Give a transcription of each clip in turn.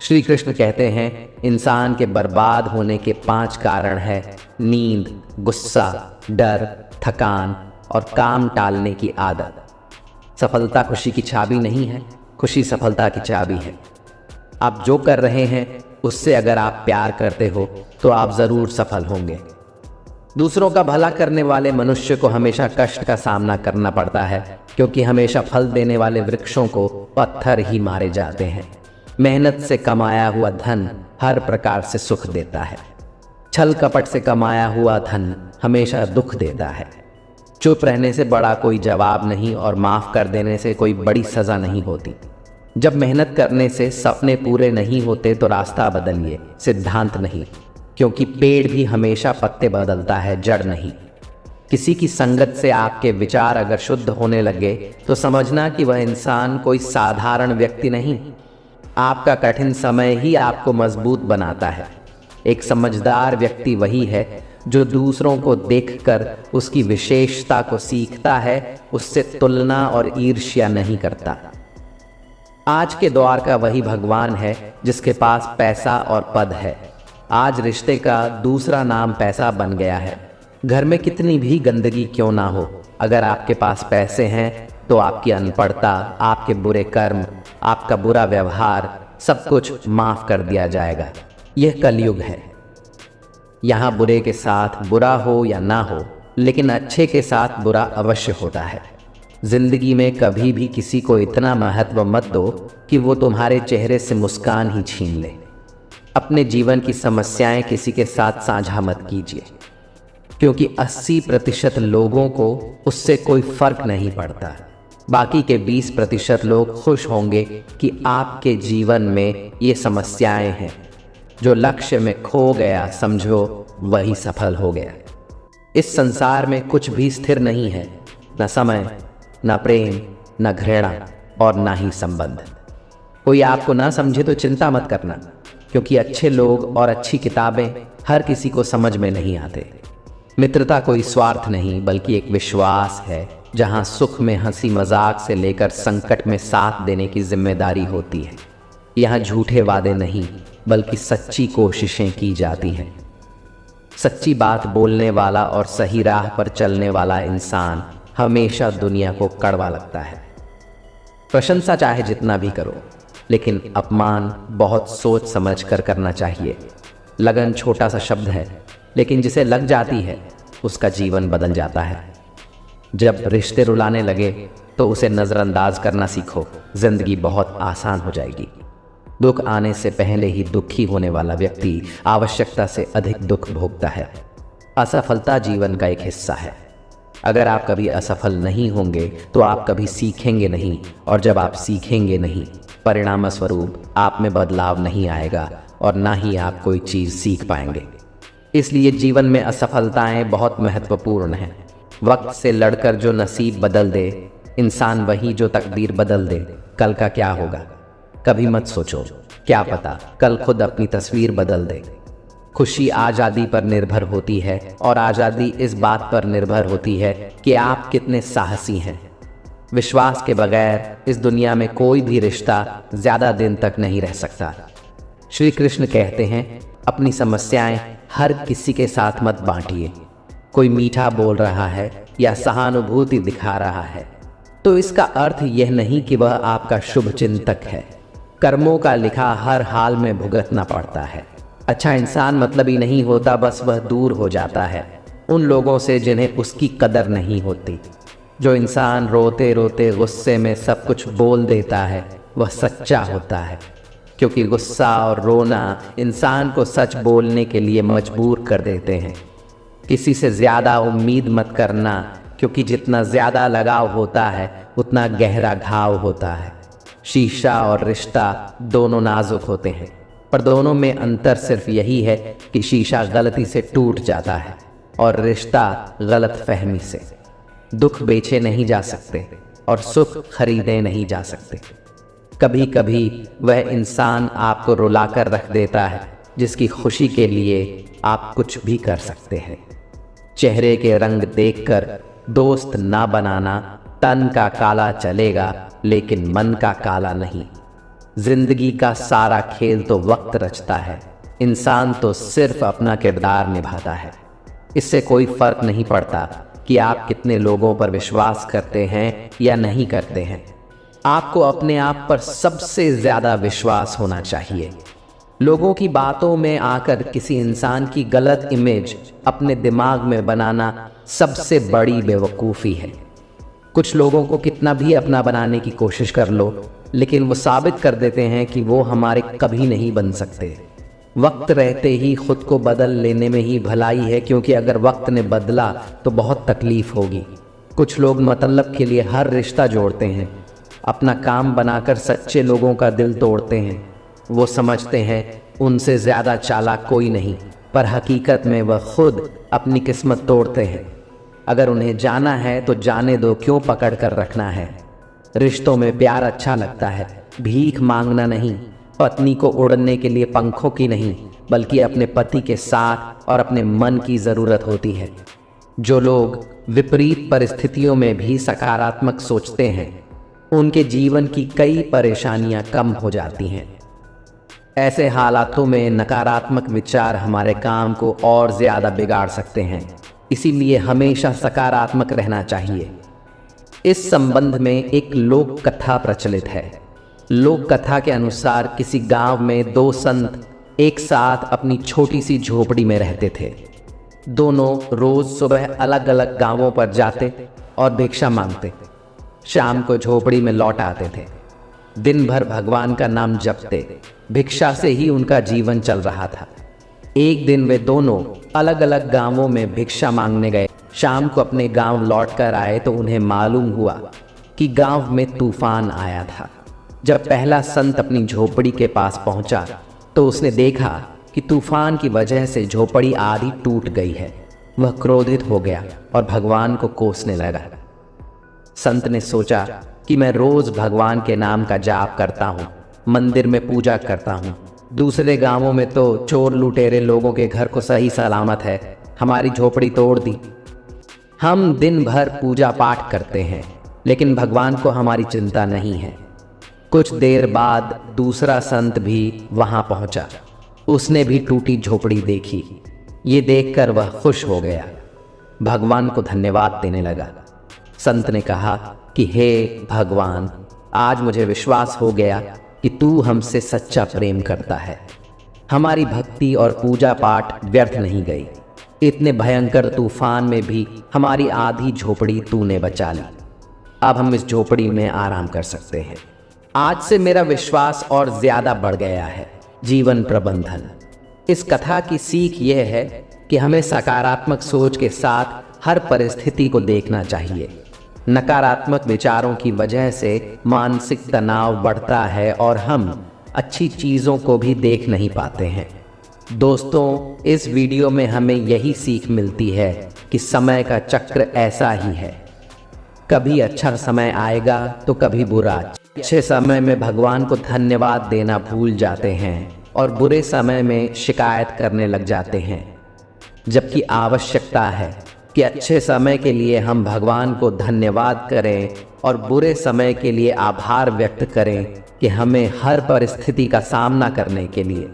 श्री कृष्ण कहते हैं इंसान के बर्बाद होने के 5 कारण है: नींद, गुस्सा, डर, थकान और काम टालने की आदत। सफलता खुशी की चाबी नहीं है, खुशी सफलता की चाबी है। आप जो कर रहे हैं उससे अगर आप प्यार करते हो तो आप जरूर सफल होंगे। दूसरों का भला करने वाले मनुष्य को हमेशा कष्ट का सामना करना पड़ता है, क्योंकि हमेशा फल देने वाले वृक्षों को पत्थर ही मारे जाते हैं। मेहनत से कमाया हुआ धन हर प्रकार से सुख देता है। छल कपट से कमाया हुआ धन हमेशा दुख देता है। चुप रहने से बड़ा कोई जवाब नहीं और माफ कर देने से कोई बड़ी सजा नहीं होती। जब मेहनत करने से सपने पूरे नहीं होते तो रास्ता बदलिए, सिद्धांत नहीं, क्योंकि पेड़ भी हमेशा पत्ते बदलता है, जड़ नहीं। किसी की संगत से आपके विचार अगर शुद्ध होने लगे तो समझना कि वह इंसान कोई साधारण व्यक्ति नहीं। आपका कठिन समय ही आपको मजबूत बनाता है। एक समझदार व्यक्ति वही है जो दूसरों को देखकर उसकी विशेषता को सीखता है, उससे तुलना और ईर्ष्या नहीं करता। आज के दौर का वही भगवान है जिसके पास पैसा और पद है। आज रिश्ते का दूसरा नाम पैसा बन गया है। घर में कितनी भी गंदगी क्यों ना हो, अगर आपके पास पैसे हैं तो आपकी अनपढ़ता, आपके बुरे कर्म, आपका बुरा व्यवहार, सब कुछ माफ कर दिया जाएगा। यह कलयुग है। यहाँ बुरे के साथ बुरा हो या ना हो, लेकिन अच्छे के साथ बुरा अवश्य होता है। जिंदगी में कभी भी किसी को इतना महत्व मत दो कि वो तुम्हारे चेहरे से मुस्कान ही छीन ले। अपने जीवन की समस्याएं किसी के साथ साझा मत कीजिए, क्योंकि 80% लोगों को उससे कोई फर्क नहीं पड़ता। बाकी के 20% लोग खुश होंगे कि आपके जीवन में ये समस्याएं हैं। जो लक्ष्य में खो गया समझो वही सफल हो गया। इस संसार में कुछ भी स्थिर नहीं है, न समय, न प्रेम, न घृणा और न ही संबंध। कोई आपको ना समझे तो चिंता मत करना, क्योंकि अच्छे लोग और अच्छी किताबें हर किसी को समझ में नहीं आते। मित्रता कोई स्वार्थ नहीं बल्कि एक विश्वास है, जहां सुख में हंसी मजाक से लेकर संकट में साथ देने की जिम्मेदारी होती है। यहाँ झूठे वादे नहीं बल्कि सच्ची कोशिशें की जाती हैं। सच्ची बात बोलने वाला और सही राह पर चलने वाला इंसान हमेशा दुनिया को कड़वा लगता है। प्रशंसा चाहे जितना भी करो, लेकिन अपमान बहुत सोच समझ कर करना चाहिए। लगन छोटा सा शब्द है, लेकिन जिसे लग जाती है उसका जीवन बदल जाता है। जब रिश्ते रुलाने लगे तो उसे नज़रअंदाज करना सीखो, जिंदगी बहुत आसान हो जाएगी। दुख आने से पहले ही दुखी होने वाला व्यक्ति आवश्यकता से अधिक दुख भोगता है। असफलता जीवन का एक हिस्सा है। अगर आप कभी असफल नहीं होंगे तो आप कभी सीखेंगे नहीं, और जब आप सीखेंगे नहीं, परिणाम स्वरूप आप में बदलाव नहीं आएगा और ना ही आप कोई चीज़ सीख पाएंगे। इसलिए जीवन में असफलताएं बहुत महत्वपूर्ण हैं। वक्त से लड़कर जो नसीब बदल दे, इंसान वही जो तकदीर बदल दे। कल का क्या होगा कभी मत सोचो, क्या पता कल खुद अपनी तस्वीर बदल दे। खुशी आज़ादी पर निर्भर होती है, और आज़ादी इस बात पर निर्भर होती है कि आप कितने साहसी हैं। विश्वास के बगैर इस दुनिया में कोई भी रिश्ता ज़्यादा दिन तक नहीं रह सकता। श्री कृष्ण कहते हैं अपनी समस्याएं हर किसी के साथ मत बांटिए। कोई मीठा बोल रहा है या सहानुभूति दिखा रहा है तो इसका अर्थ यह नहीं कि वह आपका शुभ चिंतक है। कर्मों का लिखा हर हाल में भुगतना पड़ता है। अच्छा इंसान मतलबी नहीं होता, बस वह दूर हो जाता है उन लोगों से जिन्हें उसकी कदर नहीं होती। जो इंसान रोते रोते गुस्से में सब कुछ बोल देता है वह सच्चा होता है, क्योंकि गुस्सा और रोना इंसान को सच बोलने के लिए मजबूर कर देते हैं। किसी से ज़्यादा उम्मीद मत करना, क्योंकि जितना ज़्यादा लगाव होता है उतना गहरा घाव होता है। शीशा और रिश्ता दोनों नाजुक होते हैं, पर दोनों में अंतर सिर्फ यही है कि शीशा गलती से टूट जाता है और रिश्ता गलत फहमी से। दुख बेचे नहीं जा सकते और सुख खरीदे नहीं जा सकते। कभी कभी वह इंसान आपको रुलाकर रख देता है जिसकी खुशी के लिए आप कुछ भी कर सकते हैं। चेहरे के रंग देखकर दोस्त ना बनाना। तन का काला चलेगा लेकिन मन का काला नहीं। जिंदगी का सारा खेल तो वक्त रचता है, इंसान तो सिर्फ अपना किरदार निभाता है। इससे कोई फर्क नहीं पड़ता कि आप कितने लोगों पर विश्वास करते हैं या नहीं करते हैं। आपको अपने आप पर सबसे ज्यादा विश्वास होना चाहिए। लोगों की बातों में आकर किसी इंसान की गलत इमेज अपने दिमाग में बनाना सबसे बड़ी बेवकूफ़ी है। कुछ लोगों को कितना भी अपना बनाने की कोशिश कर लो, लेकिन वो साबित कर देते हैं कि वो हमारे कभी नहीं बन सकते। वक्त रहते ही खुद को बदल लेने में ही भलाई है, क्योंकि अगर वक्त ने बदला तो बहुत तकलीफ होगी। कुछ लोग मतलब के लिए हर रिश्ता जोड़ते हैं, अपना काम बनाकर सच्चे लोगों का दिल तोड़ते हैं। वो समझते हैं उनसे ज़्यादा चालाक कोई नहीं, पर हकीकत में वह खुद अपनी किस्मत तोड़ते हैं। अगर उन्हें जाना है तो जाने दो, क्यों पकड़ कर रखना है। रिश्तों में प्यार अच्छा लगता है, भीख मांगना नहीं। पत्नी को उड़ने के लिए पंखों की नहीं, बल्कि अपने पति के साथ और अपने मन की ज़रूरत होती है। जो लोग विपरीत परिस्थितियों में भी सकारात्मक सोचते हैं, उनके जीवन की कई परेशानियां कम हो जाती हैं। ऐसे हालातों में नकारात्मक विचार हमारे काम को और ज़्यादा बिगाड़ सकते हैं, इसीलिए हमेशा सकारात्मक रहना चाहिए। इस संबंध में एक लोक कथा प्रचलित है। लोक कथा के अनुसार किसी गांव में दो संत एक साथ अपनी छोटी सी झोपड़ी में रहते थे। दोनों रोज सुबह अलग अलग गांवों पर जाते और भिक्षा मांगते। शाम को झोपड़ी में लौट आते थे। दिन भर भगवान का नाम जपते। भिक्षा से ही उनका जीवन चल रहा था। एक दिन वे दोनों अलग अलग गांवों में भिक्षा मांगने गए। शाम को अपने गांव लौटकर आए तो उन्हें मालूम हुआ कि गांव में तूफान आया था। जब पहला संत अपनी झोपड़ी के पास पहुंचा तो उसने देखा कि तूफान की वजह से झोपड़ी आधी टूट गई है। वह क्रोधित हो गया और भगवान को कोसने लगा। संत ने सोचा कि मैं रोज भगवान के नाम का जाप करता हूँ, मंदिर में पूजा करता हूँ। दूसरे गांवों में तो चोर लुटेरे लोगों के घर को सही सलामत है, हमारी झोपड़ी तोड़ दी। हम दिन भर पूजा पाठ करते हैं, लेकिन भगवान को हमारी चिंता नहीं है। कुछ देर बाद दूसरा संत भी वहां पहुंचा। उसने भी टूटी झोपड़ी देखी। ये देखकर वह खुश हो गया, भगवान को धन्यवाद देने लगा। संत ने कहा कि हे भगवान, आज मुझे विश्वास हो गया कि तू हमसे सच्चा प्रेम करता है। हमारी भक्ति और पूजा पाठ व्यर्थ नहीं गई। इतने भयंकर तूफान में भी हमारी आधी झोपड़ी तूने बचा ली। अब हम इस झोपड़ी में आराम कर सकते हैं। आज से मेरा विश्वास और ज्यादा बढ़ गया है। जीवन प्रबंधन। इस कथा की सीख यह है कि हमें सकारात्मक सोच के साथ हर परिस्थिति को देखना चाहिए। नकारात्मक विचारों की वजह से मानसिक तनाव बढ़ता है और हम अच्छी चीज़ों को भी देख नहीं पाते हैं। दोस्तों, इस वीडियो में हमें यही सीख मिलती है कि समय का चक्र ऐसा ही है। कभी अच्छा समय आएगा तो कभी बुरा। अच्छे समय में भगवान को धन्यवाद देना भूल जाते हैं और बुरे समय में शिकायत करने लग जाते हैं, जबकि आवश्यकता है कि अच्छे समय के लिए हम भगवान को धन्यवाद करें और बुरे समय के लिए आभार व्यक्त करें कि हमें हर परिस्थिति का सामना करने के लिए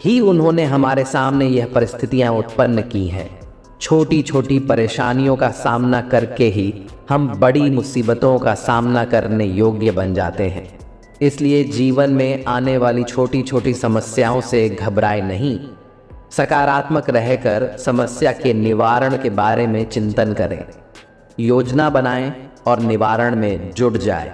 ही उन्होंने हमारे सामने यह परिस्थितियां उत्पन्न की हैं। छोटी छोटी परेशानियों का सामना करके ही हम बड़ी मुसीबतों का सामना करने योग्य बन जाते हैं। इसलिए जीवन में आने वाली छोटी छोटी समस्याओं से घबराए नहीं, सकारात्मक रहकर समस्या के निवारण के बारे में चिंतन करें, योजना बनाएं और निवारण में जुट जाएं।